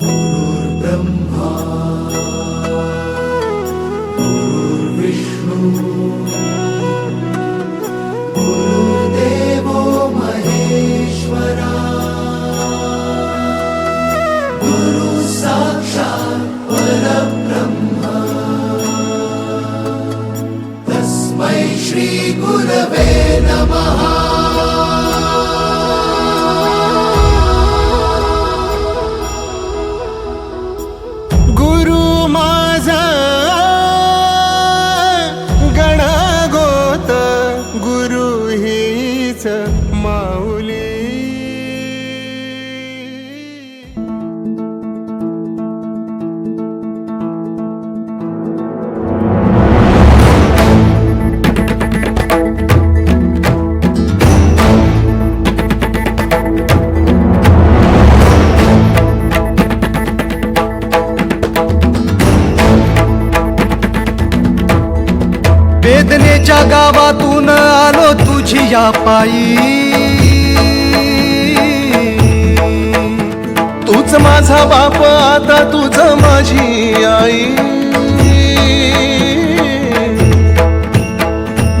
गुरुर्ब्रह्मा गुरुर्विष्णू गुरुर्देवो महेश्वरा गुरु साक्षात् परब्रह्म तस्मै श्री गुरवे नमः। माऊली वेदनेच्या गावातून आलो तुझी या पायी, तूच माझा बाप आता तुझ माझी आई।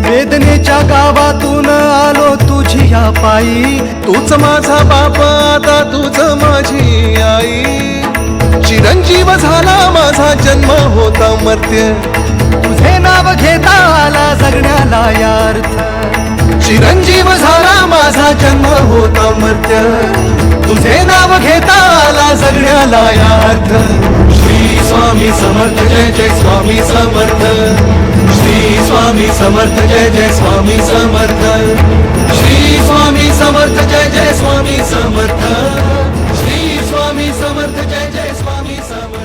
वेदनेच्या गावातून आलो तुझी या पायी, तूच माझा बाप आता तुझ माझी आई। चिरंजीव झाला माझा जन्म होता मर्त्य, तुझे नाव घेता आला जगण्याला यार्थ। चिरंजीव झाला माझा जन्म होता मर्त्य, तुझे नाव घेता आला जगण्याला यार्थ। श्री स्वामी समर्थ जय जय स्वामी समर्थ, श्री स्वामी समर्थ जय जय स्वामी समर्थ, श्री स्वामी समर्थ जय जय स्वामी समर्थ, श्री स्वामी समर्थ जय जय स्वामी समर्थ।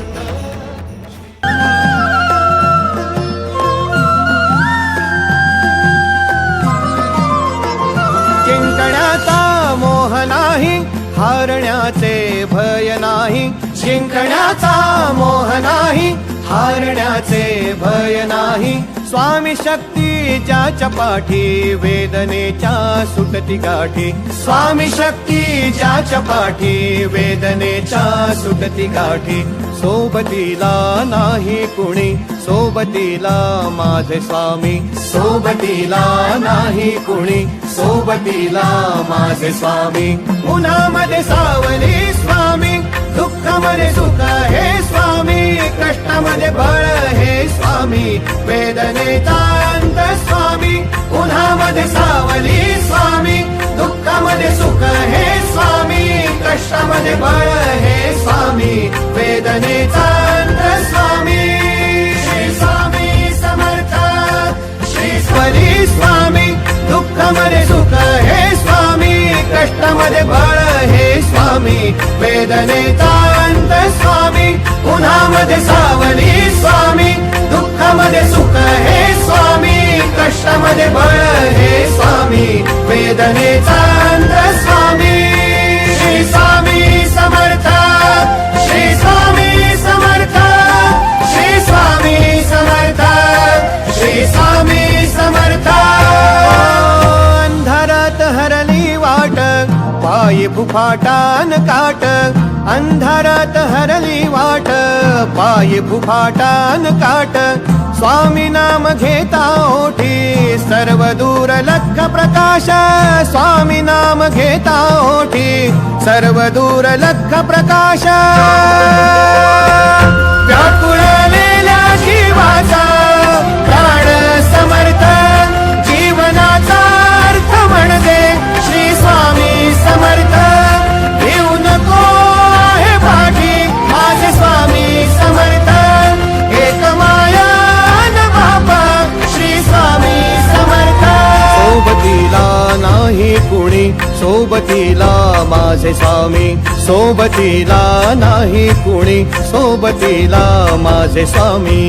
जिंकण्याचा मोह नाही, हारण्याचे भय नाही। जिंकण्याचा मोह नाही, हारण्याचे भय नाही। स्वामी शक्ती ज्याच्या पाठी, वेदनेच्या सुटती गाठी। स्वामी शक्ती ज्याच्या पाठी, वेदनेच्या सुटती गाठी। सोबतीला नाही कुणी, सोबतीला माझे स्वामी। सोबतीला नाही कुणी, सोबतीला माझे स्वामी। उन्हामध्ये सावली स्वामी, दुःखामध्ये सुख हे स्वामी। कष्टामध्ये बळ हे स्वामी, वेदनेचा अंत स्वामी। उन्हामध्ये सावली स्वामी, दुःखामध्ये सुख हे स्वामी। कष्टामध्ये बळ हे स्वामी, वेदनेचा अंत स्वामी। श्री स्वामी समर्थ, श्री स्वामी। दुःखामध्ये सुख हे स्वामी, कष्टामध्ये बळ हे स्वामी। वेदनेचा अंत स्वामी, उन्हामध्ये सावली स्वामी। दुःखामध्ये सुख हे स्वामी, कष्टामध्ये बळ हे स्वामी। वेदनेचा अंत स्वामी। श्री स्वामी समर्थ, श्री स्वामी समर्थ, श्री स्वामी समर्थ, श्री स्वामी समर्थ। अंधारात हरली वाट, पायी फुफाटान काट। अंधारात हरली वाट, पायी फुफाटान काट। स्वामी नाम घेता ओठी, सर्व दूर लख प्रकाश। स्वामी नाम घेता ओठी, सर्व दूर लख प्रकाश। व्याकुळलेल्या जीवाचा प्राण समर्थ, जीवनाचा अर्थ म्हणजे श्री स्वामी समर्थ। घेऊ नको आहे पाठी माझे स्वामी समर्थ, एक माया न बापा श्री स्वामी समर्थ। सोबतीला नाही कुणी, सोबतीला माझे स्वामी। सोबतीला नाही कुणी, सोबतीला माझे स्वामी।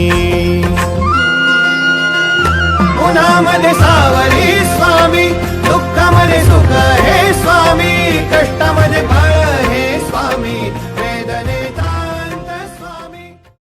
उन्हामध्ये सावली स्वामी, दुःखामध्ये सुख हे स्वामी। कष्ट